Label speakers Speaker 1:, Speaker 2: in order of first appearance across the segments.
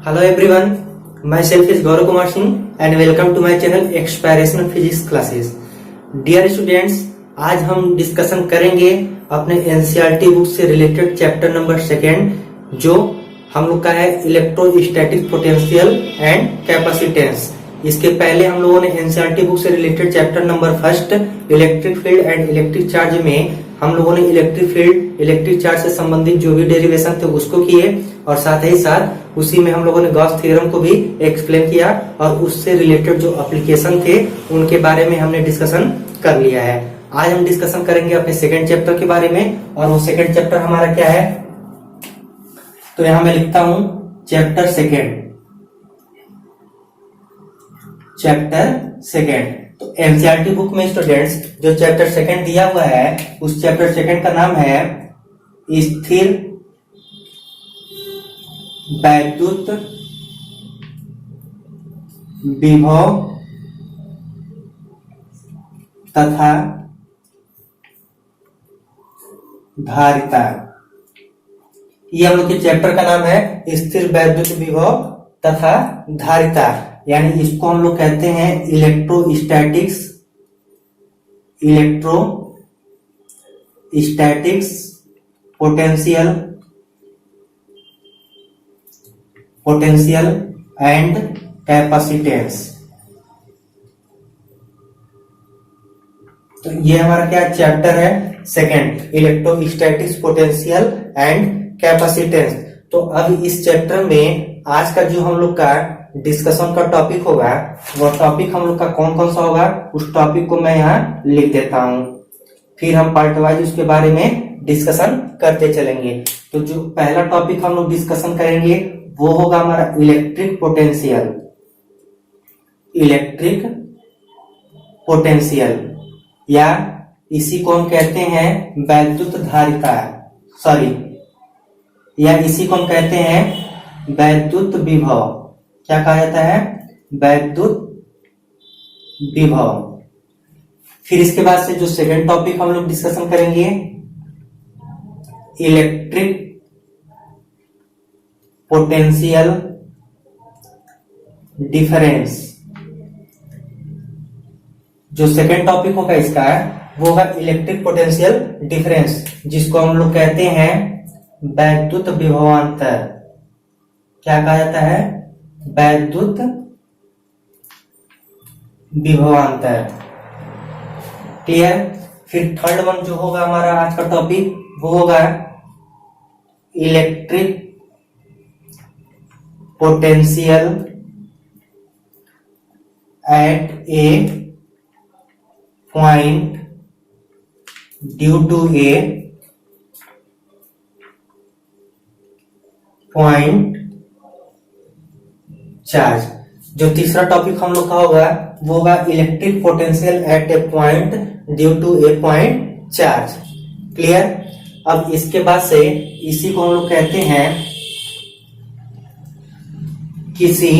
Speaker 1: Hello everyone, myself is Gaurav Kumar Singh and welcome to my channel Exploration Physics Classes. Dear students, आज हम discussion करेंगे अपने NCERT book से related chapter number 2 जो हम लोग का है इलेक्ट्रोस्टैटिक पोटेंशियल एंड कैपेसिटेंस। इसके पहले हम लोगों ने एनसीईआरटी बुक से related chapter number 1 electric field and electric charge में हम लोगों ने इलेक्ट्रिक फील्ड इलेक्ट्रिक चार्ज से संबंधित जो भी डेरिवेशन थे उसको किए और साथ ही साथ उसी में हम लोगों ने गॉस थ्योरम को भी एक्सप्लेन किया और उससे रिलेटेड जो एप्लीकेशन थे उनके बारे में हमने डिस्कशन कर लिया है। आज हम डिस्कशन करेंगे अपने सेकंड चैप्टर के बारे में और वो सेकंड चैप्टर हमारा क्या है, तो यहां मैं लिखता हूं चैप्टर सेकंड। तो एनसीईआरटी बुक में स्टूडेंट्स जो चैप्टर 2 दिया हुआ है उस चैप्टर 2 का नाम है स्थिर वैद्युत विभव तथा धारिता। ये हम लोग के चैप्टर का नाम है स्थिर वैद्युत विभव तथा धारिता, यानी इसको हम लोग कहते हैं इलेक्ट्रोस्टैटिक्स पोटेंशियल एंड कैपेसिटेंस। तो ये हमारा क्या चैप्टर है, second electrostatics potential and capacitance. तो अब इस चैप्टर में आज का जो हम लोग का डिस्कशन का टॉपिक होगा वो टॉपिक हम लोग का कौन कौन सा होगा उस टॉपिक को मैं यहाँ लिख देता हूं, फिर हम पार्ट वाइज उसके बारे में डिस्कशन करते चलेंगे। तो जो पहला टॉपिक हम लोग डिस्कशन करेंगे वो होगा हमारा इलेक्ट्रिक पोटेंशियल या इसी को हम कहते हैं वैद्युत धारिता, या इसी को हम कहते हैं वैद्युत विभव। क्या कहा जाता है, वैद्युत विभव। फिर इसके बाद से जो सेकंड टॉपिक हम लोग डिस्कशन करेंगे इलेक्ट्रिक पोटेंशियल डिफरेंस। जो सेकंड टॉपिक होगा इसका वो है इलेक्ट्रिक पोटेंशियल डिफरेंस, जिसको हम लोग कहते हैं वैद्युत विभवांतर। क्या कहा जाता है, वैद्युत विभवांतर। क्लियर। फिर थर्ड वन जो होगा हमारा आज का टॉपिक वो होगा electric potential at a point due to a point charge. जो तीसरा टॉपिक हम लोग का होगा वो होगा electric potential at a point due to a point charge. Clear. अब इसके बाद से इसी को हम लोग कहते हैं किसी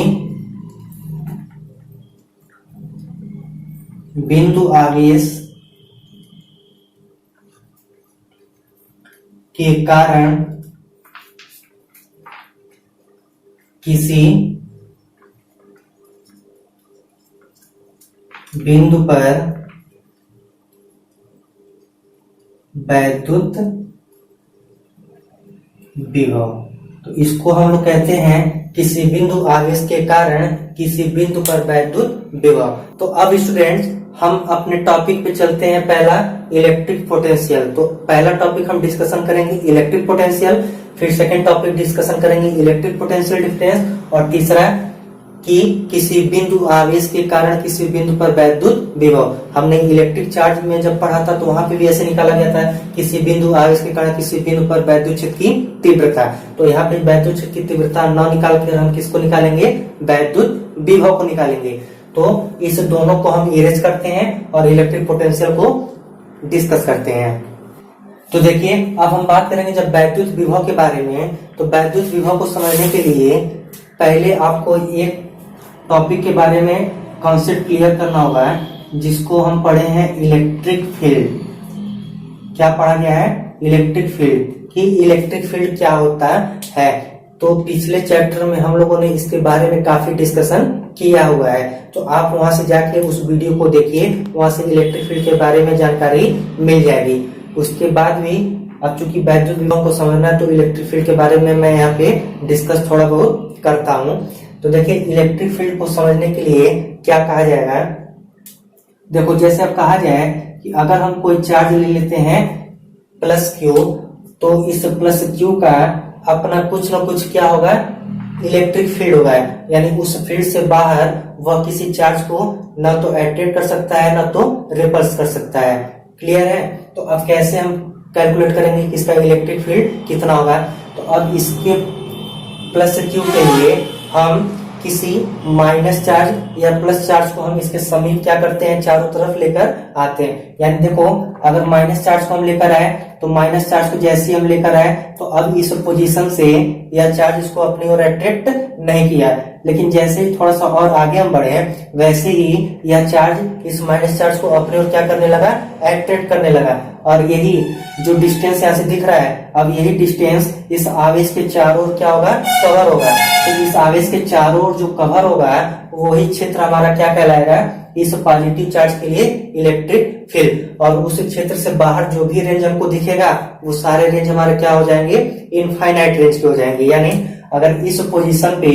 Speaker 1: बिंदु आवेश के कारण किसी बिंदु पर वैद्युत विभव। तो इसको हम लोग कहते हैं किसी बिंदु आवेश के कारण किसी बिंदु पर वैद्युत विभव। तो अब स्टूडेंट्स हम अपने टॉपिक पे चलते हैं, पहला इलेक्ट्रिक पोटेंशियल। तो पहला टॉपिक हम डिस्कशन करेंगे इलेक्ट्रिक पोटेंशियल, फिर सेकंड टॉपिक डिस्कशन करेंगे इलेक्ट्रिक पोटेंशियल डिफरेंस और तीसरा कि किसी बिंदु आवेश के कारण किसी बिंदु पर वैद्युत विभव। हमने इलेक्ट्रिक चार्ज में जब पढ़ा था तो वहां पे भी ऐसे निकाला गया था, किसी बिंदु आवेश के कारण किसी बिंदु पर वैद्युत क्षेत्र की तीव्रता। तो यहाँ पे वैद्युत क्षेत्र की तीव्रता न निकाल कर हम किसको निकालेंगे, वैद्युत विभव को निकालेंगे। तो इस दोनों को हम इरेज करते हैं और इलेक्ट्रिक पोटेंशियल को डिस्कस करते हैं। तो देखिए अब हम बात करेंगे जब वैद्युत विभव के बारे में, तो वैद्युत विभव को समझने के लिए पहले आपको एक टॉपिक के बारे में कॉन्सेप्ट क्लियर करना होगा जिसको हम पढ़े हैं इलेक्ट्रिक फील्ड। क्या पढ़ा गया है, इलेक्ट्रिक फील्ड, कि इलेक्ट्रिक फील्ड क्या होता है। तो पिछले चैप्टर में हम लोगों ने इसके बारे में काफी डिस्कशन किया हुआ है, तो आप वहां से जाके उस वीडियो को देखिए, वहां से इलेक्ट्रिक फील्ड के बारे में जानकारी मिल जाएगी। उसके बाद भी अब चूंकि वैद्युत विभव को समझना है, तो इलेक्ट्रिक फील्ड के बारे में मैं यहाँ पे डिस्कस थोड़ा बहुत करता हूँ। तो देखिए इलेक्ट्रिक फील्ड को समझने के लिए क्या कहा जाएगा, देखो जैसे अब कहा जाए कि अगर हम कोई चार्ज ले लेते हैं प्लस क्यू, तो इस प्लस क्यू का अपना कुछ ना कुछ क्या होगा, इलेक्ट्रिक फील्ड होगा, यानी उस फील्ड से बाहर वह किसी चार्ज को ना तो अट्रैक्ट कर सकता है ना तो रिपल्स कर सकता है। क्लियर है? तो अब कैसे हम कैलकुलेट करेंगे कि इसका इलेक्ट्रिक फील्ड कितना होगा। तो अब इसके प्लस क्यू के लिए हम किसी माइनस चार्ज या प्लस चार्ज को हम इसके समीप क्या करते हैं, चारों तरफ लेकर आते हैं। यानी देखो अगर माइनस चार्ज को हम लेकर आए, तो माइनस चार्ज को जैसे ही हम लेकर आए, तो अब इस पोजीशन से यह चार्ज इसको अपनी ओर अट्रैक्ट नहीं किया, लेकिन जैसे ही थोड़ा सा और आगे हम बढ़े, वैसे ही यह चार्ज इस माइनस चार्ज को अपनी ओर क्या करने लगा, अट्रैक्ट करने लगा। और यही जो डिस्टेंस यहाँ से दिख रहा है, अब यही डिस्टेंस इस आवेश के चारों ओर क्या होगा, कवर होगा। तो इस आवेश के चारों ओर जो कवर होगा, वही क्षेत्र हमारा क्या कहलाएगा, इस पॉजिटिव चार्ज के लिए इलेक्ट्रिक फील्ड। और उस क्षेत्र से बाहर जो भी रेंज हमको दिखेगा, वो सारे रेंज हमारे क्या हो जाएंगे, इनफाइनाइट रेंज के हो जाएंगे। यानी अगर इस पोजीशन पे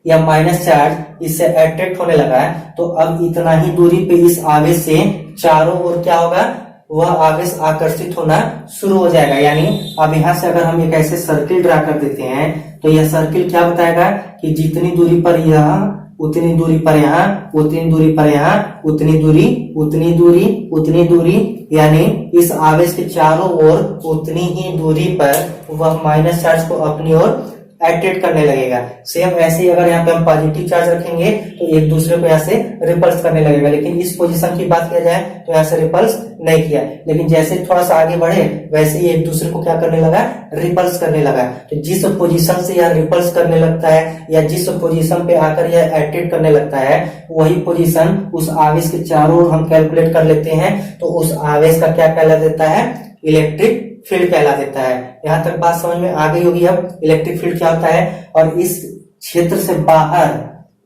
Speaker 1: या माइनस चार्ज इससे अट्रैक्ट होने लगा है, तो अब इतना ही दूरी पे इस आवेश से चारों ओर क्या होगा, वह आवेश आकर्षित होना शुरू हो जाएगा। यानी अब यहाँ से अगर हम एक ऐसे सर्किल ड्रा कर देते हैं, तो यह सर्किल क्या बताएगा कि जितनी दूरी पर यह, उतनी दूरी पर यहाँ, उतनी दूरी पर यहाँ, उतनी दूरी, उतनी दूरी, उतनी दूरी, यानी इस आवेश के चारों ओर उतनी ही दूरी पर वह माइनस चार्ज को अपनी ओर अट्रैक्ट करने लगेगा। सेम ऐसे ही अगर यहाँ पे हम पॉजिटिव चार्ज रखेंगे, तो एक दूसरे को यहाँ से रिपल्स करने लगेगा। लेकिन इस पोजीशन की बात किया जाए तो यहाँ से रिपल्स नहीं किया, लेकिन जैसे थोड़ा सा आगे बढ़े, वैसे ही एक दूसरे को क्या करने लगा, रिपल्स करने लगा। तो जिस पोजीशन से यह रिपल्स करने लगता है, या जिस पोजीशन पे आकर यह अट्रैक्ट करने लगता है, वही पोजीशन उस आवेश के चारों ओर हम कैलकुलेट कर लेते हैं। तो उस आवेश का क्या कहला देता है, इलेक्ट्रिक फील्ड कहला देता है। यहाँ तक बात समझ में आ गई होगी। अब इलेक्ट्रिक फील्ड क्या होता है, और इस क्षेत्र से बाहर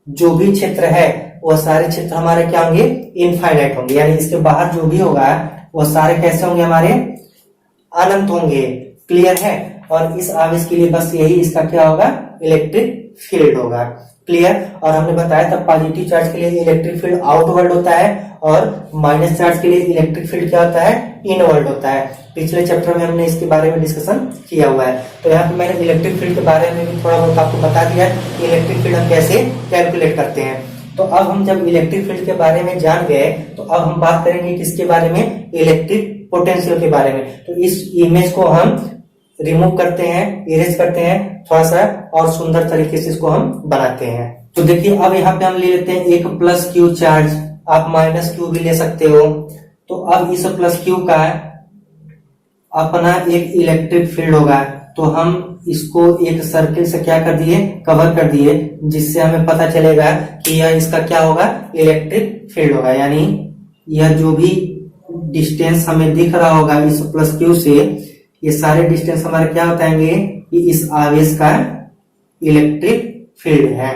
Speaker 1: जो भी क्षेत्र है, वह सारे क्षेत्र हमारे क्या होंगे, इनफाइनाइट होंगे। यानी इसके बाहर जो भी होगा, वह सारे कैसे होंगे, हमारे अनंत होंगे। क्लियर है? और इस आवेश के लिए बस यही इसका क्या होगा, इलेक्ट्रिक फील्ड होगा। क्लियर? और हमने बताया था पॉजिटिव चार्ज के लिए इलेक्ट्रिक फील्ड आउटवर्ड होता है, और माइनस चार्ज के लिए इलेक्ट्रिक फील्ड क्या होता है, इनवर्ड होता है। पिछले चैप्टर में हमने इसके बारे में डिस्कशन किया हुआ है। तो यहाँ पे मैंने इलेक्ट्रिक फील्ड के बारे में भी थोड़ा बहुत आपको बता दिया कि इलेक्ट्रिक फील्ड हम कैसे कैलकुलेट करते हैं। तो अब हम जब इलेक्ट्रिक फील्ड के बारे में जान गए, तो अब हम बात करेंगे किसके बारे में, इलेक्ट्रिक पोटेंशियल के बारे में। तो इस इमेज को हम रिमूव करते हैं, इरेज करते हैं, थोड़ा सा और सुंदर तरीके से इसको हम बनाते हैं। तो देखिए अब यहाँ पे हम ले लेते हैं एक प्लस क्यू चार्ज, आप माइनस क्यू भी ले सकते हो। तो अब इस प्लस क्यू का अपना एक इलेक्ट्रिक फील्ड होगा, तो हम इसको एक सर्किल से क्या कर दिए, कवर कर दिए, जिससे हमें पता चलेगा कि यह इसका क्या होगा, इलेक्ट्रिक फील्ड होगा। यानी यह जो भी डिस्टेंस हमें दिख रहा होगा इस प्लस क्यू से, ये सारे डिस्टेंस हमारे क्या बताएंगे कि इस आवेश का इलेक्ट्रिक फील्ड है।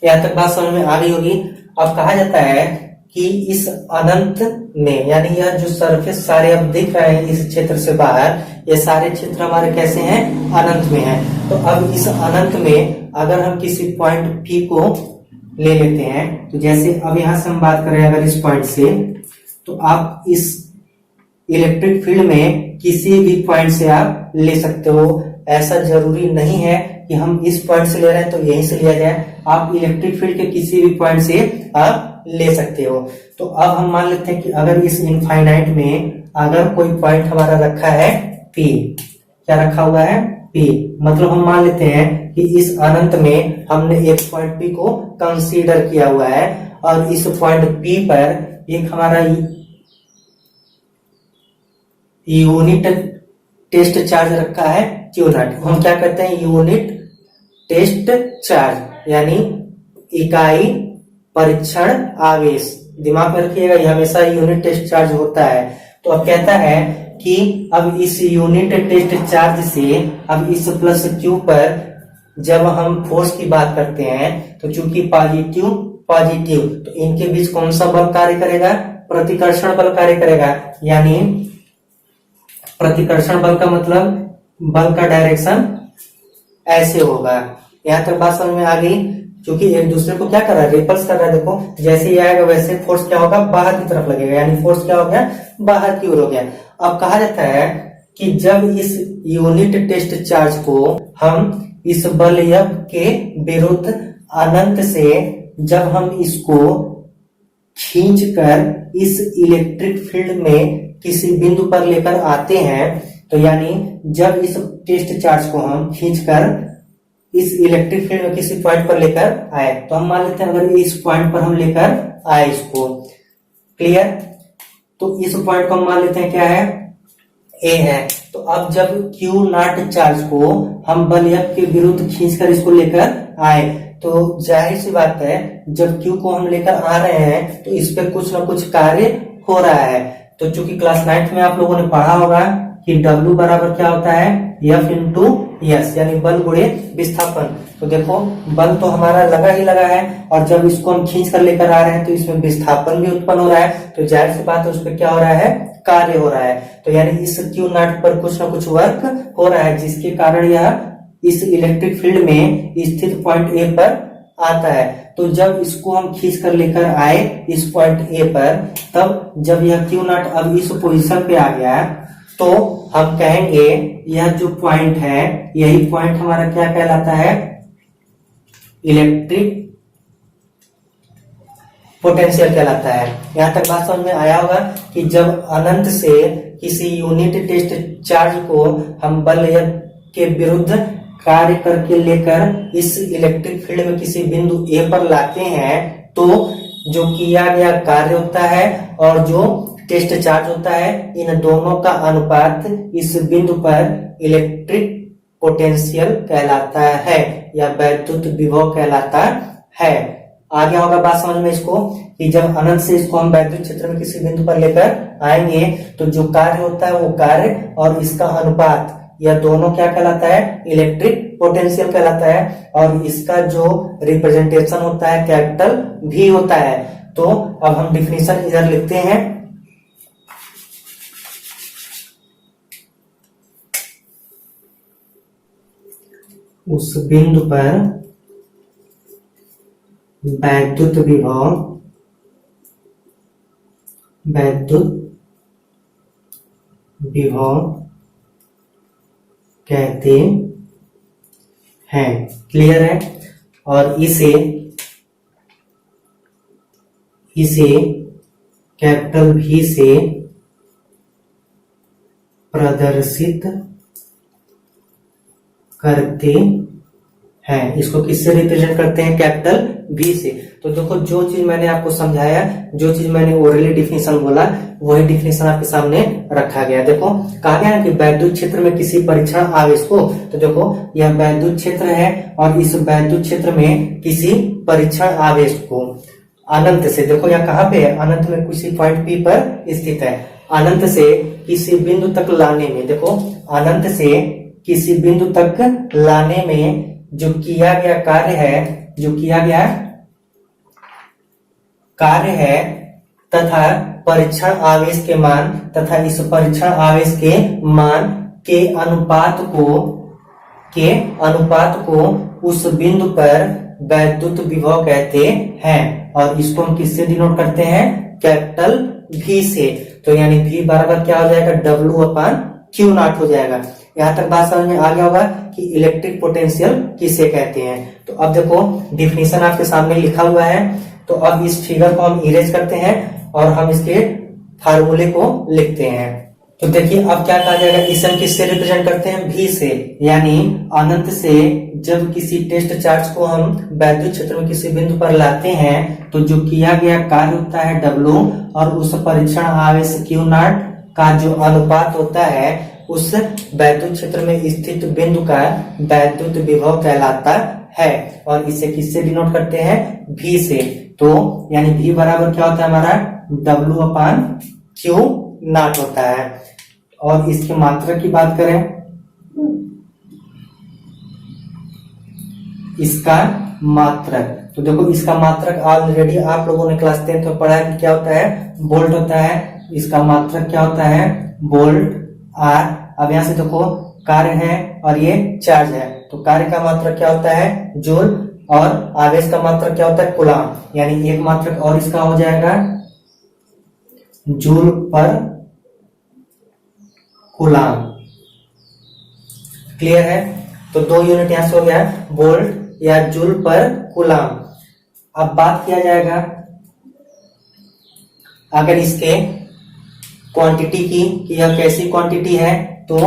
Speaker 1: यहां तक बात समझ में आ गई होगी। अब कहा जाता है कि इस अनंत में, यानी यह जो सरफेस सारे अब दिख रहे हैं इस क्षेत्र से बाहर, ये सारे क्षेत्र हमारे कैसे हैं, अनंत में हैं। तो अब इस अनंत में अगर हम किसी पॉइंट P को ले लेते हैं, तो जैसे अब यहां से हम बात करें अगर इस पॉइंट से, तो आप इस इलेक्ट्रिक फील्ड में किसी भी पॉइंट से आप ले सकते हो। ऐसा जरूरी नहीं है कि हम इस पॉइंट से ले रहे हैं तो यहीं से लिया जाए, आप इलेक्ट्रिक फील्ड के किसी भी पॉइंट से आप ले सकते हो। तो अब हम मान लेते हैं कि अगर इस इनफाइनाइट में अगर कोई पॉइंट हमारा रखा है P, क्या रखा हुआ है, P, मतलब हम मान लेते हैं कि इस अनंत में हमने एक पॉइंट P को कंसीडर किया हुआ है, और इस पॉइंट P पर एक हमारा यूनिट टेस्ट चार्ज रखा है Q0। हम क्या कहते हैं, यूनिट टेस्ट चार्ज, यानी इकाई परीक्षण आवेश। दिमाग में रखिएगा, ये हमेशा यूनिट टेस्ट चार्ज होता है। तो अब कहता है कि अब इस यूनिट टेस्ट चार्ज से अब इस प्लस क्यू पर जब हम फोर्स की बात करते हैं तो चूंकि पॉजिटिव पॉजिटिव तो इनके बीच कौन सा बल कार्य करेगा, प्रतिकर्षण बल कार्य करेगा। यानी प्रतिकर्षण बल का मतलब बल का डायरेक्शन ऐसे होगा। यहां तक बात समझ में आ गई। क्योंकि एक दूसरे को क्या कर रहा है, रिपल्स कर रहा है। देखो जैसे ही आएगा वैसे फोर्स क्या होगा, बाहर की तरफ लगेगा, यानी फोर्स क्या हो गया, बाहर की ओर हो गया। अब कहा जाता है कि जब इस यूनिट टेस्ट चार्ज को हम इस बल F के विरुद्ध अनंत से जब हम इसको खींचकर इस इलेक्ट्रिक फील्ड में किसी बिंदु पर लेकर आते हैं, तो यानी जब इस टेस्ट चार्ज को हम खींचकर इस इलेक्ट्रिक फील्ड में किसी पॉइंट पर लेकर आए, तो हम मान लेते हैं अगर इस पॉइंट पर हम लेकर आए इसको, क्लियर। तो इस पॉइंट को हम मान लेते हैं क्या है, ए है। तो अब जब Q नॉट चार्ज को हम बल F के विरुद्ध खींचकर इसको लेकर आए, तो जाहिर सी बात है जब Q को हम लेकर आ रहे हैं तो इस पे कुछ ना कुछ कार्य हो रहा है। तो चूंकि क्लास 9th में आप लोगों ने पढ़ा होगा कि W बराबर क्या होता है, F इंटू एस, यानी बल गुणे विस्थापन। तो देखो बल तो हमारा लगा ही लगा है, और जब इसको हम खींच कर लेकर आ रहे हैं तो इसमें विस्थापन भी उत्पन्न हो रहा है। तो जाहिर सी बात है उस पर क्या हो रहा है, कार्य हो रहा है। तो यानी इस Q नॉट पर कुछ ना कुछ वर्क हो रहा है, जिसके कारण यह इस इलेक्ट्रिक फील्ड में स्थित पॉइंट ए पर आता है। तो जब इसको हम खींच कर लेकर आए इस पॉइंट ए पर, तब जब यह Q नॉट अब इस पोजीशन पे आ गया, तो हम कहेंगे यह जो पॉइंट है, यही पॉइंट हमारा क्या कहलाता है, इलेक्ट्रिक पोटेंशियल कहलाता है। यहां तक बात समझ में आया होगा कि जब अनंत से किसी यूनिट टेस्ट चार्ज को हम बल के विरुद्ध कार्य करके लेकर इस इलेक्ट्रिक फील्ड में किसी बिंदु ए पर लाते हैं, तो जो किया गया कार्य होता है और जो टेस्ट चार्ज होता है, इन दोनों का अनुपात इस बिंदु पर इलेक्ट्रिक पोटेंशियल कहलाता है या वैद्युत विभव कहलाता है। आ गया होगा बात समझ में इसको, कि जब अनंत से इसको हम वैद्युत क्षेत्र में किसी बिंदु पर लेकर आएंगे तो जो कार्य होता है वो कार्य और इसका अनुपात, यह दोनों क्या कहलाता है, इलेक्ट्रिक पोटेंशियल कहलाता है। और इसका जो रिप्रेजेंटेशन होता है कैपिटल V होता है। तो अब हम डिफिनीशन इधर लिखते हैं। उस बिंदु पर वैद्युत विभव कहते हैं, क्लियर है। और इसे कैपिटल V से प्रदर्शित करते हैं। इसको किससे रिप्रेजेंट करते हैं, कैपिटल V से। तो देखो जो चीज मैंने आपको समझाया, जो चीज मैंने ओरली डिफिनेशन बोला, वही डिफिनेशन आपके सामने रखा गया। देखो कहा गया ना कि वैद्युत क्षेत्र में किसी परीक्षण आवेश को, तो देखो यह वैद्युत क्षेत्र है और इस वैद्युत क्षेत्र में किसी परीक्षण आवेश को अनंत से, देखो यह कहाँ पे है, अनंत में किसी पॉइंट P पर स्थित है, अनंत से किसी बिंदु तक लाने में, देखो अनंत से किसी बिंदु तक लाने में जो किया गया कार्य है, तथा परीक्षण आवेश के मान तथा इस परीक्षण आवेश के मान के अनुपात को उस बिंदु पर वैद्युत विभव कहते हैं। और इसको हम किससे डिनोट करते हैं, कैपिटल V से। तो यानी V बराबर क्या हो जाएगा, W/Q नॉट हो जाएगा। यहाँ तक बात समझ में आ गया होगा कि इलेक्ट्रिक पोटेंशियल किसे कहते हैं। तो अब देखो डिफिनीशन आपके सामने लिखा हुआ है। तो अब इस फिगर को हम इरेज करते हैं और हम इसके फार्मूले को लिखते हैं। तो देखिए अब क्या कहा जाएगा, इसे हम किससे रिप्रेजेंट करते हैं, V से। यानी अनंत से जब किसी टेस्ट चार्ज को हम वैद्युत क्षेत्र में किसी बिंदु पर लाते हैं, तो जो किया गया कार्य होता है W, और उस परीक्षण आवेश Q नॉट का जो अनुपात होता है उस वैद्युत क्षेत्र में स्थित बिंदु का वैद्युत विभव कहलाता है। और इसे किससे डिनोट करते हैं, V से। तो यानी V बराबर क्या होता है हमारा, W/Q नॉट होता है। और इसके मात्रक की बात करें, इसका मात्रक, तो देखो इसका मात्रक ऑलरेडी आप लोगों ने क्लास 10 में पढ़ा है कि क्या होता है, वोल्ट होता है। इसका मात्रक क्या होता है, वोल्ट आर। अब यहां से देखो कार्य है और ये चार्ज है, तो कार्य का मात्रक क्या होता है, जूल, और आवेश का मात्रक क्या होता है, कूलाम। यानी एक मात्रक और इसका हो जाएगा जूल पर कूलाम। क्लियर है? तो 2 यूनिट यहां से हो गया, वोल्ट या जूल पर कूलाम। अब बात किया जाएगा अगर इसके क्वांटिटी की, कि यह कैसी क्वांटिटी है, तो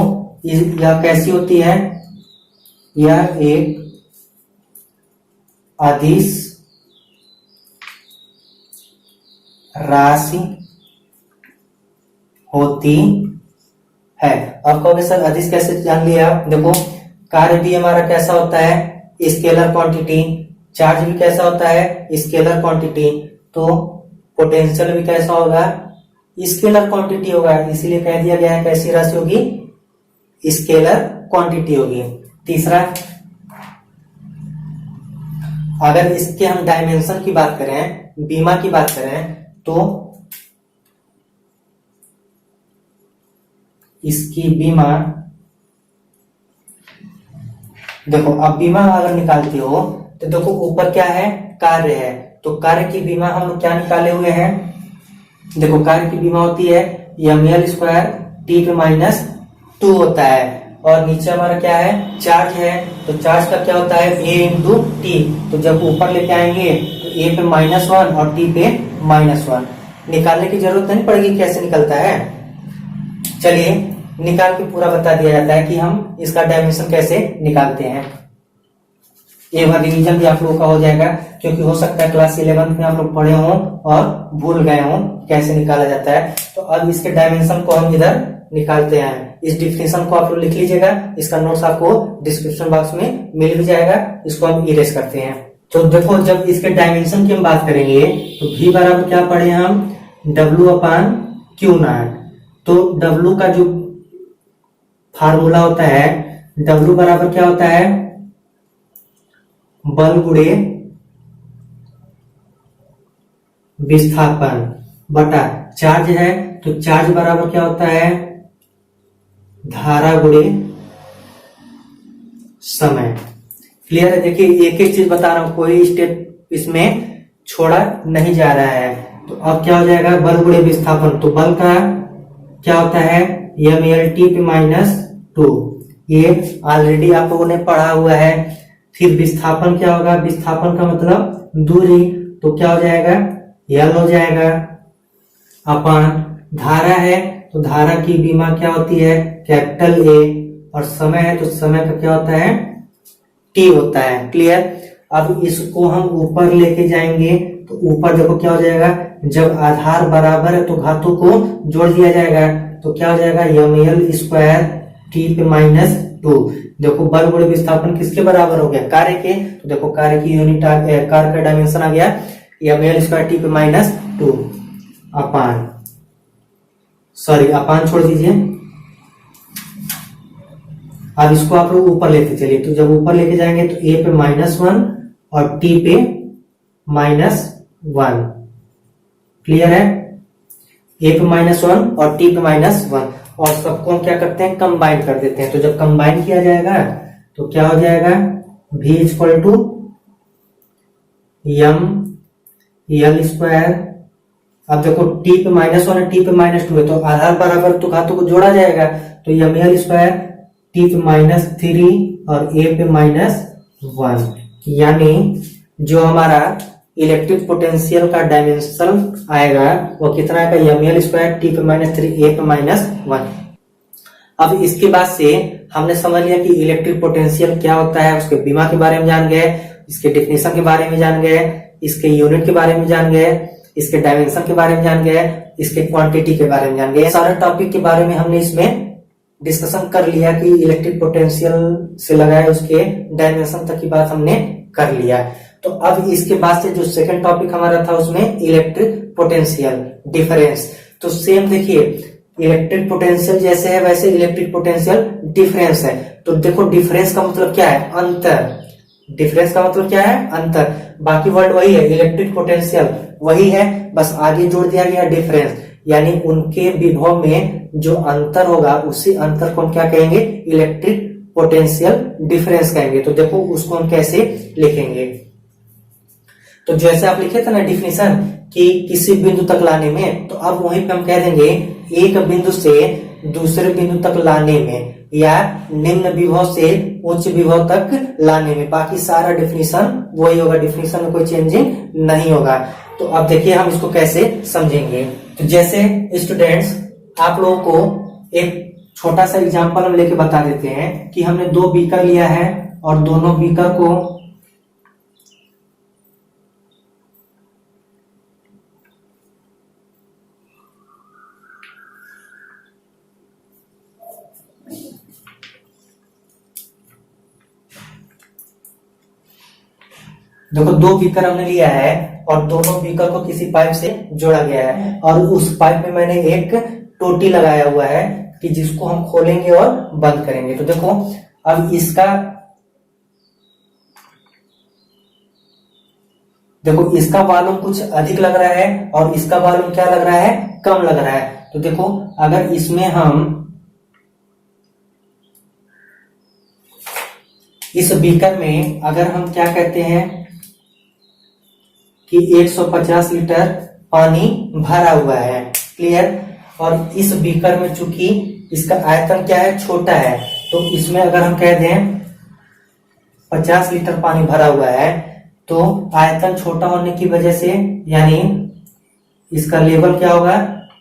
Speaker 1: यह कैसी होती है, यह एक अदिश राशि होती है। अब कहोगे सर अदिश कैसे जान लिया? देखो कार्य भी हमारा कैसा होता है, स्केलर क्वांटिटी, चार्ज भी कैसा होता है, स्केलर क्वांटिटी, तो पोटेंशियल भी कैसा होगा, स्केलर क्वांटिटी होगा। इसीलिए कह दिया गया है कैसी राशि होगी, स्केलर क्वांटिटी होगी। तीसरा, अगर इसके हम डायमेंशन की बात करें, बीमा की बात करें, तो इसकी बीमा, देखो अब बीमा अगर निकालते हो तो देखो ऊपर क्या है, कार्य है, तो कार्य की बीमा हम लोग क्या निकाले हुए हैं, देखो कार्य की बीमा होती है ml स्क्वायर टी पे माइनस 2 होता है, और नीचे हमारा क्या है, चार्ज है, तो चार्ज का क्या होता है, a इंटू टी। तो जब ऊपर लेके आएंगे तो a पे -1 और t पे -1। निकालने की जरूरत नहीं पड़ेगी कैसे निकलता है, चलिए निकाल के पूरा बता दिया जाता है कि हम इसका डायमेंशन कैसे निकालते हैं। एक बार रिवीजन भी आप लोगों का हो जाएगा, क्योंकि हो सकता है क्लास 11 में आप लोग पढ़े हों और भूल गए हों कैसे निकाला जाता है। तो अब इसके डायमेंशन को हम इधर निकालते हैं। इस डिफिनेशन को आप लोग लिख लीजिएगा, इसका नोट्स आपको डिस्क्रिप्शन बॉक्स में मिल भी जाएगा। इसको हम इरेज करते हैं। तो देखो जब इसके डायमेंशन की हम बात करेंगे तो v बराबर क्या पढ़े हम, W/Q0। तो W का जो फार्मूला होता है, W बराबर क्या होता है, बल गुणे विस्थापन बटा चार्ज है, तो चार्ज बराबर क्या होता है, धारा गुणे समय। क्लियर है? देखिए एक एक चीज बता रहा हूं, कोई स्टेप इसमें छोड़ा नहीं जा रहा है। तो अब क्या हो जाएगा, बल गुणे विस्थापन, तो बल का क्या होता है, mlt पे -2, ये ऑलरेडी आप लोगों ने पढ़ा हुआ है। फिर विस्थापन क्या होगा, विस्थापन का मतलब दूरी, तो क्या हो जाएगा, L हो जाएगा अपान धारा है, तो धारा की बीमा क्या होती है, कैपिटल A, और समय है तो समय का क्या होता है, T होता है। क्लियर? अब इसको हम ऊपर लेके जाएंगे तो ऊपर देखो क्या हो जाएगा, जब आधार बराबर है तो घातों को जोड़ दिया जाएगा, तो क्या हो जाएगा, ml स्क्वायर t पे -2। देखो बल गुणे विस्थापन किसके बराबर हो गया, कार्य के, तो देखो कार्य की यूनिट कार्य का डायमेंशन आ गया ml स्क्वायर t पे -2 अपान, सॉरी अपान छोड़ दीजिए। अब इसको आप लोग ऊपर लेते चलिए, तो जब ऊपर लेके जाएंगे तो a पे -1 और t पे -1। क्लियर है? a पे -1 और t पे -1, और सबको हम क्या करते हैं, कंबाइन कर देते हैं। तो जब कंबाइन किया जाएगा तो क्या हो जाएगा, v = ml स्क्वायर। अब देखो t पे -1 और t पे -2 है, तो आधार बराबर तो घातों को जोड़ा जाएगा, तो ml स्क्वायर t पे -3 और a पे -1, यानी जो हमारा इलेक्ट्रिक पोटेंशियल का डायमेंशन आएगा वो कितना आएगा, ml स्क्वायर t पे -3 a पे -1। अब इसके बाद से हमने समझ लिया कि इलेक्ट्रिक पोटेंशियल क्या होता है, उसके बीमा के बारे में जान गए, इसके डेफिनेशन के बारे में जान गए, इसके यूनिट के बारे में जान गए, इसके डायमेंशन के बारे में जान गए, इसके क्वांटिटी के बारे में जान गए। सारे टॉपिक के बारे में हमने इसमें डिस्कशन कर लिया कि इलेक्ट्रिक पोटेंशियल से लगाए उसके डायमेंशन तक की बात हमने कर लिया। तो अब इसके बाद से जो सेकंड टॉपिक हमारा था उसमें इलेक्ट्रिक पोटेंशियल डिफरेंस। तो सेम देखिए इलेक्ट्रिक पोटेंशियल जैसे है वैसे इलेक्ट्रिक पोटेंशियल डिफरेंस है। तो देखो डिफरेंस का मतलब क्या है, अंतर। डिफरेंस का मतलब क्या है, अंतर। बाकी वर्ड वही है, इलेक्ट्रिक पोटेंशियल वही है, बस आगे जोड़ दिया गया डिफरेंस, यानी उनके विभव में जो अंतर होगा उसी अंतर को हम क्या कहेंगे, इलेक्ट्रिक पोटेंशियल डिफरेंस कहेंगे। तो देखो उसको हम कैसे लिखेंगे, तो जैसे आप लिखे थे ना डिफिनेशन कि किसी बिंदु तक लाने में, तो अब वहीं पे हम कह देंगे एक बिंदु से दूसरे बिंदु तक लाने में, या निम्न विभव से उच्च विभव तक लाने में। बाकी सारा डिफिनेशन वही होगा, डिफिनेशन में कोई चेंजिंग नहीं होगा। तो अब देखिए हम इसको कैसे समझेंगे। तो जैसे स्टूडेंट्स आप लोगों को एक छोटा सा एग्जांपल हम लेके बता देते हैं कि हमने 2 बीकर लिया है और दोनों बीकर को देखो 2 बीकर हमने लिया है और दोनों बीकर को किसी पाइप से जोड़ा गया है, और उस पाइप में मैंने एक टोटी लगाया हुआ है कि जिसको हम खोलेंगे और बंद करेंगे। तो देखो अब इसका वॉल्यूम कुछ अधिक लग रहा है और इसका वॉल्यूम क्या लग रहा है, कम लग रहा है। तो देखो अगर इसमें हम इस बीकर में अगर हम क्या कहते हैं कि 150 लीटर पानी भरा हुआ है, क्लियर। और इस बीकर में चूंकि इसका आयतन क्या है, छोटा है, तो इसमें अगर हम कह दें 50 लीटर पानी भरा हुआ है, तो आयतन छोटा होने की वजह से यानी इसका लेवल क्या होगा,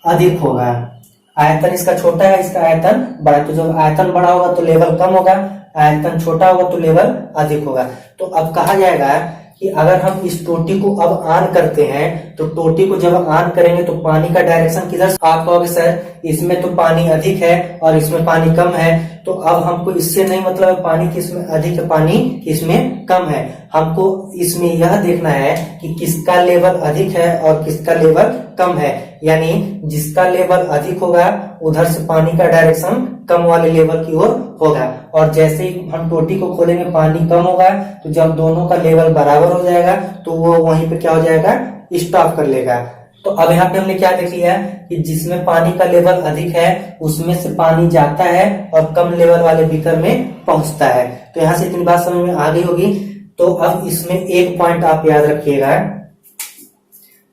Speaker 1: अधिक होगा। आयतन इसका छोटा है, इसका आयतन बड़ा, तो जब आयतन बड़ा होगा तो लेवल कम होगा, आयतन छोटा होगा तो लेवल अधिक होगा। तो अब कहा जाएगा कि अगर हम इस टोटी को अब ऑन करते हैं, तो टोटी को जब ऑन करेंगे तो पानी का डायरेक्शन किधर, आप कहोगे सर इसमें तो पानी अधिक है और इसमें पानी कम है। तो अब हमको इससे नहीं मतलब है पानी किसमें अधिक है, पानी किसमें कम है। हमको इसमें यह देखना है कि किसका लेवल अधिक है और किसका लेवल कम है, यानी जिसका लेवल अधिक होगा उधर से पानी का डायरेक्शन कम वाले लेवल की ओर होगा, और जैसे ही हम टोटी को खोलेंगे पानी कम होगा, तो जब दोनों का लेवल बराबर हो जाएगा तो वो वहीं पे क्या हो जाएगा, स्टॉप कर लेगा। तो अब यहाँ पे हमने क्या देख लिया कि जिसमें पानी का लेवल अधिक है उसमें से पानी जाता है और कम लेवल वाले बीकर में पहुंचता है। तो यहाँ से इतनी बात समझ में आ गई होगी। तो अब इसमें एक पॉइंट आप याद रखिएगा,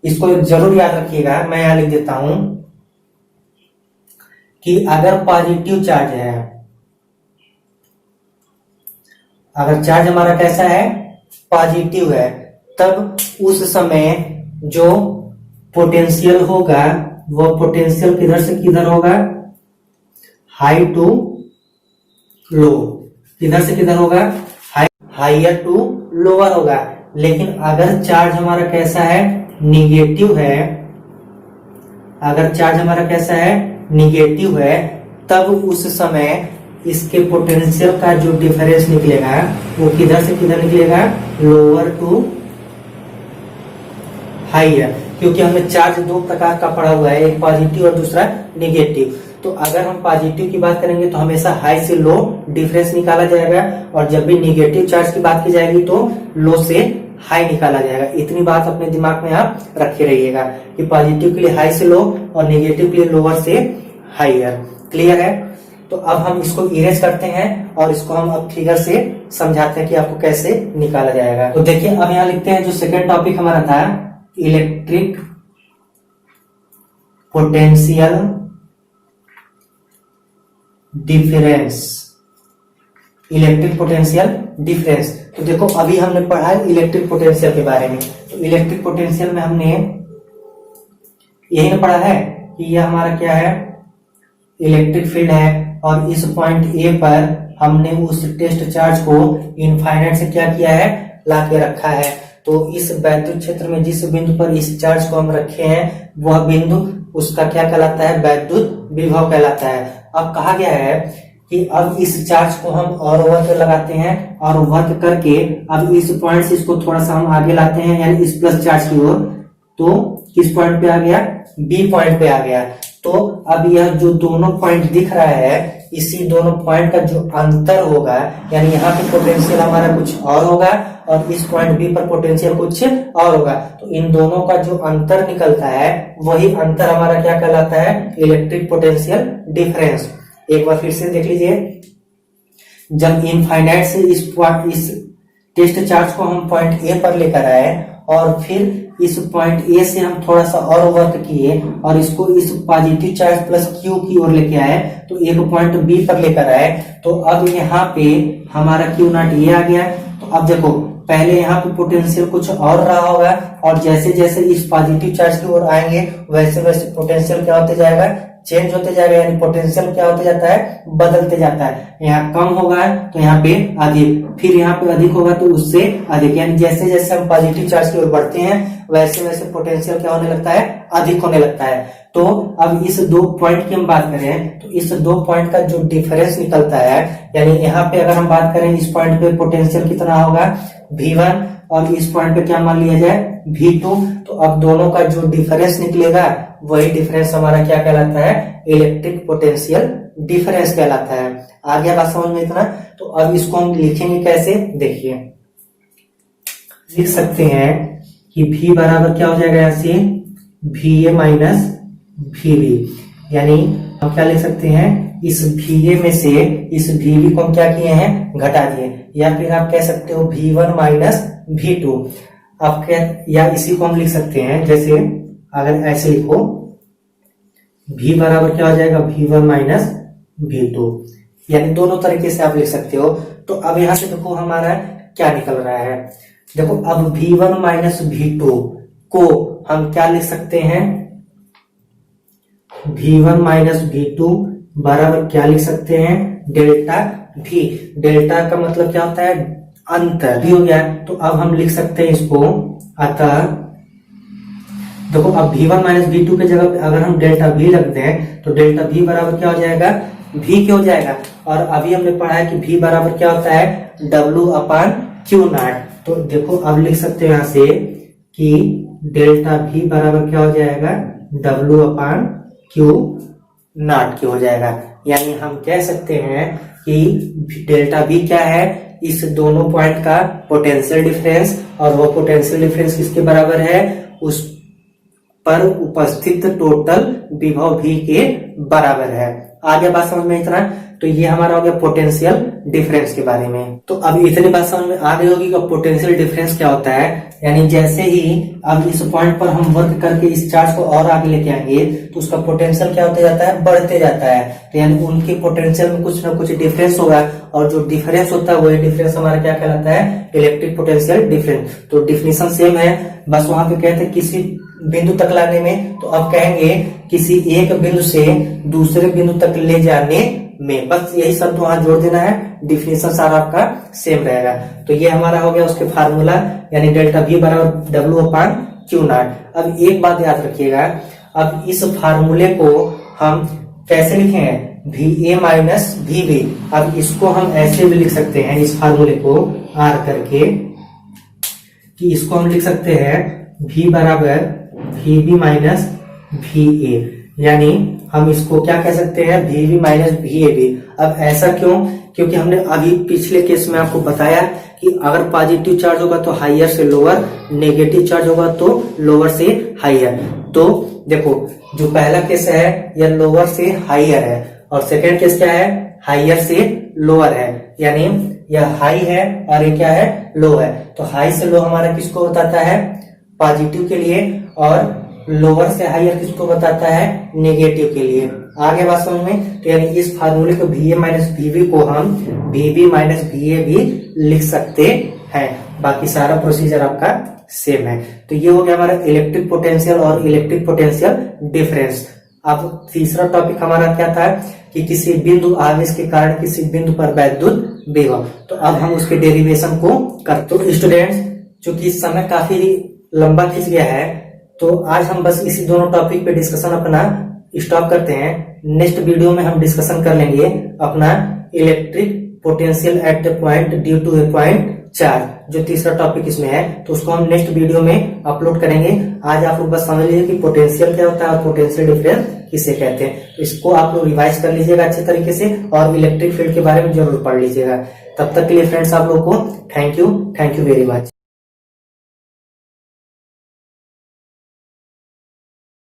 Speaker 1: इसको जरूर याद रखिएगा, मैं यहाँ लिख देता हूं कि अगर पॉजिटिव चार्ज है, अगर चार्ज हमारा कैसा है, पॉजिटिव है, तब उस समय जो पोटेंशियल होगा वो पोटेंशियल किधर से किधर होगा, हाई टू लो, किधर से किधर होगा, हाइयर टू लोअर होगा। लेकिन अगर चार्ज हमारा कैसा है, निगेटिव है, अगर चार्ज हमारा कैसा है, निगेटिव है, तब उस समय इसके पोटेंशियल का जो डिफरेंस निकलेगा वो किधर से किधर निकलेगा, लोअर टू हाइयर, क्योंकि हमें चार्ज 2 प्रकार का पड़ा हुआ है, एक पॉजिटिव और दूसरा निगेटिव। तो अगर हम पॉजिटिव की बात करेंगे तो हमेशा हाई से लो डिफरेंस निकाला जाएगा, और जब भी निगेटिव चार्ज की बात की जाएगी तो लो से हाई निकाला जाएगा। इतनी बात अपने दिमाग में आप रखे रहिएगा कि पॉजिटिव के लिए हाई से लो और निगेटिव के लिए लोअर से हाइयर, क्लियर है। तो अब हम इसको इरेज करते हैं और इसको हम अब फिगर से समझाते हैं कि आपको कैसे निकाला जाएगा। तो देखिए अब यहाँ लिखते हैं, जो सेकेंड टॉपिक हमारा था electric potential difference, electric potential difference. तो देखो अभी हमने पढ़ा है इलेक्ट्रिक पोटेंशियल के बारे में। तो इलेक्ट्रिक पोटेंशियल में हमने यही ना पढ़ा है कि यह हमारा क्या है, इलेक्ट्रिक फील्ड है, और इस पॉइंट ए पर हमने उस टेस्ट चार्ज को इनफाइनाइट से क्या किया है, ला के रखा है। तो इस वैद्युत क्षेत्र में जिस बिंदु पर इस चार्ज को हम रखे हैं वह बिंदु उसका क्या कहलाता है, वैद्युत विभव कहलाता है। अब कहा गया है कि अब इस चार्ज को हम और वर्क लगाते हैं, और वर्क करके अब इस पॉइंट से इसको थोड़ा सा हम आगे लाते हैं, यानी इस प्लस चार्ज की ओर। तो किस पॉइंट पे आ गया, बी पॉइंट पे आ गया। तो अब यह जो दोनों पॉइंट दिख रहा है, इसी दोनों पॉइंट का जो अंतर होगा, यानी यहाँ पे पोटेंशियल हमारा कुछ और होगा और इस पॉइंट बी पर पोटेंशियल कुछ और होगा, तो इन दोनों का जो अंतर निकलता है वही अंतर हमारा क्या कहलाता है, इलेक्ट्रिक पोटेंशियल डिफरेंस। एक बार फिर से देख लीजिए, जब इनफाइनाइट से इस टेस्ट चार्ज को हम पॉइंट ए पर लेकर आए और फिर इस पॉइंट ए से हम थोड़ा सा और वर्क किए और इसको इस पॉजिटिव चार्ज प्लस क्यू की ओर लेके आए, तो एक पॉइंट बी पर लेकर आए, तो अब यहाँ पे हमारा क्यू नॉट ये आ गया। तो अब देखो, पहले यहाँ पे पोटेंशियल कुछ और रहा होगा और जैसे जैसे इस पॉजिटिव चार्ज की ओर आएंगे वैसे वैसे पोटेंशियल क्या होते जाएगा, चेंज होते जाएगा, यानी पोटेंशियल क्या होते जाता है, बदलते जाता है। यहाँ कम होगा तो यहाँ पे अधिक, फिर यहाँ पे अधिक होगा तो उससे अधिक, यानी जैसे जैसे हम पॉजिटिव चार्ज की ओर बढ़ते हैं वैसे वैसे पोटेंशियल क्या होने लगता है, अधिक होने लगता है। तो अब इस दो पॉइंट की हम बात करें तो इस दो पॉइंट का जो डिफरेंस निकलता है, यानी यहाँ पे अगर हम बात करें इस पॉइंट पे पोटेंशियल कितना होगा V1 और इस पॉइंट पे क्या मान लिया जाए V2, तो अब दोनों का जो डिफरेंस निकलेगा वही डिफरेंस हमारा क्या कहलाता है, इलेक्ट्रिक पोटेंशियल डिफरेंस कहलाता है। आ गया बात समझ में इतना? तो अब इसको हम लिखेंगे कैसे, देखिए लिख सकते हैं कि V बराबर क्या हो जाएगा, यहाँ से VA माइनस VB, यानी हम क्या लिख सकते हैं, इस VA में से इस VB को हम क्या किए हैं, घटा दिए, या फिर आप कह सकते हो V1 माइनस V2। आप क्या, या इसी को हम लिख सकते हैं, जैसे अगर ऐसे लिखो V बराबर क्या हो जाएगा, V1 माइनस V2, यानी दोनों तरीके से आप लिख सकते हो। तो अब यहाँ से देखो हमारा क्या निकल रहा है, देखो अब V1 माइनस V2 को हम क्या लिख सकते हैं, V1 माइनस V2 बराबर क्या लिख सकते हैं, डेल्टा V। डेल्टा का मतलब क्या होता है, अंतर भी हो गया। तो अब हम लिख सकते हैं इसको, अतः देखो अब V1 माइनस V2 के जगह पे अगर हम डेल्टा V रखते हैं तो डेल्टा V बराबर क्या हो जाएगा, V क्या हो जाएगा। और अभी हमने पढ़ा है कि V बराबर क्या होता है, W अपान क्यू नॉट। तो देखो अब लिख सकते हैं यहाँ से कि डेल्टा V बराबर क्या हो जाएगा, W अपान क्यू नॉट की हो जाएगा। यानी हम कह सकते हैं कि डेल्टा V क्या है, इस दोनों पॉइंट का पोटेंशियल डिफरेंस, और वो पोटेंशियल डिफरेंस किसके बराबर है, उस पर उपस्थित टोटल विभव V के बराबर है। आगे बात समझ में इतना? तो ये हमारा हो गया पोटेंशियल डिफरेंस के बारे में। तो अब इतनी बात समझ में आ गई होगी कि पोटेंशियल डिफरेंस क्या होता है, यानी जैसे ही अब इस पॉइंट पर हम वर्क करके इस चार्ज को और आगे लेके आएंगे तो उसका पोटेंशियल क्या होते जाता है, बढ़ते जाता है। तो यानी उनके पोटेंशियल में कुछ ना कुछ डिफरेंस होगा, और जो डिफरेंस होता है वही डिफरेंस हमारा क्या कहलाता है, इलेक्ट्रिक पोटेंशियल डिफरेंस। तो डिफिनेशन सेम है, बस वहां पे कहते हैं किसी बिंदु तक लाने में, तो अब कहेंगे किसी एक बिंदु से दूसरे बिंदु तक ले जाने में, बस यही शब्द वहां जोड़ देना है, डिफिनेशन सारा आपका सेम रहेगा। तो ये हमारा हो गया उसके फार्मूला, यानी डेल्टा V बराबर W अपान क्यू नॉट। अब एक बात याद रखिएगा, अब इस फार्मूले को हम कैसे लिखेंगे, VA माइनस VB। अब इसको हम ऐसे भी लिख सकते हैं, इस फार्मूले को R करके, कि इसको हम लिख सकते हैं V बराबर VB माइनस VA, यानी हम इसको क्या कह सकते हैं, VB माइनस VAB। अब ऐसा क्यों, क्योंकि हमने अभी पिछले केस में आपको बताया कि अगर पॉजिटिव चार्ज होगा तो हाइयर से लोअर, नेगेटिव चार्ज होगा तो लोअर से हाइयर। तो देखो जो पहला केस है यह लोअर से हाइयर है, और सेकेंड केस क्या है, हाइयर से लोअर है, यानी यह हाई है और ये क्या है, लो है। तो हाई से लो हमारा किसको बताता है, पॉजिटिव के लिए, और लोअर से हाइयर किसको बताता है, नेगेटिव के लिए। आगे बात समझ में? तो यानी इस फार्मूले को VA माइनस VB को हम VB माइनस VA भी लिख सकते हैं। बाकी सारा प्रोसीजर आपका सेम है। तो ये हो गया हमारा इलेक्ट्रिक पोटेंशियल और इलेक्ट्रिक पोटेंशियल डिफरेंस। अब तीसरा टॉपिक हमारा क्या था कि किसी बिंदु आवेश के कारण किसी बिंदु पर वैद्युत विभव। तो अब हम उसके डेरिवेशन को करते। तो स्टूडेंट्स, चूंकि समय काफी लंबा खिंच गया है, तो आज हम बस इसी दोनों टॉपिक पे डिस्कशन अपना स्टॉप करते हैं। नेक्स्ट वीडियो में हम डिस्कशन कर लेंगे अपना electric potential at a point due to a point charge, जो तीसरा टॉपिक इसमें है, तो उसको हम नेक्स्ट वीडियो में अपलोड करेंगे। आज आप लोग बस समझ लीजिए कि पोटेंशियल क्या होता है और पोटेंशियल डिफरेंस किसे कहते हैं। तो इसको आप लोग रिवाइज कर लीजिएगा अच्छे तरीके से और इलेक्ट्रिक फील्ड के बारे में जरूर पढ़ लीजिएगा। तब तक के लिए फ्रेंड्स आप लोग को थैंक यू वेरी मच।